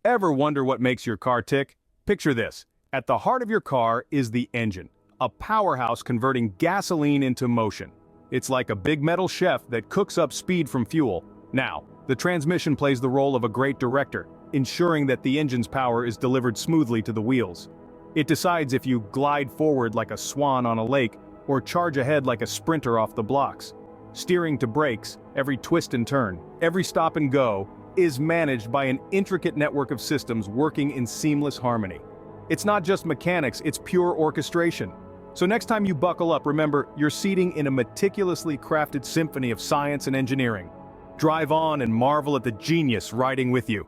Ever wonder what makes your car tick? Picture this. At the heart of your car is the engine, a powerhouse converting gasoline into motion. It's like a big metal chef that cooks up speed from fuel. Now, the transmission plays the role of a great director, ensuring that the engine's power is delivered smoothly to the wheels. It decides if you glide forward like a swan on a lake, or charge ahead like a sprinter off the blocks. Steering to brakes, every twist and turn, every stop and go, is managed by an intricate network of systems working in seamless harmony. It's not just mechanics, it's pure orchestration. So next time you buckle up, remember, you're seating in a meticulously crafted symphony of science and engineering. Drive on and marvel at the genius riding with you.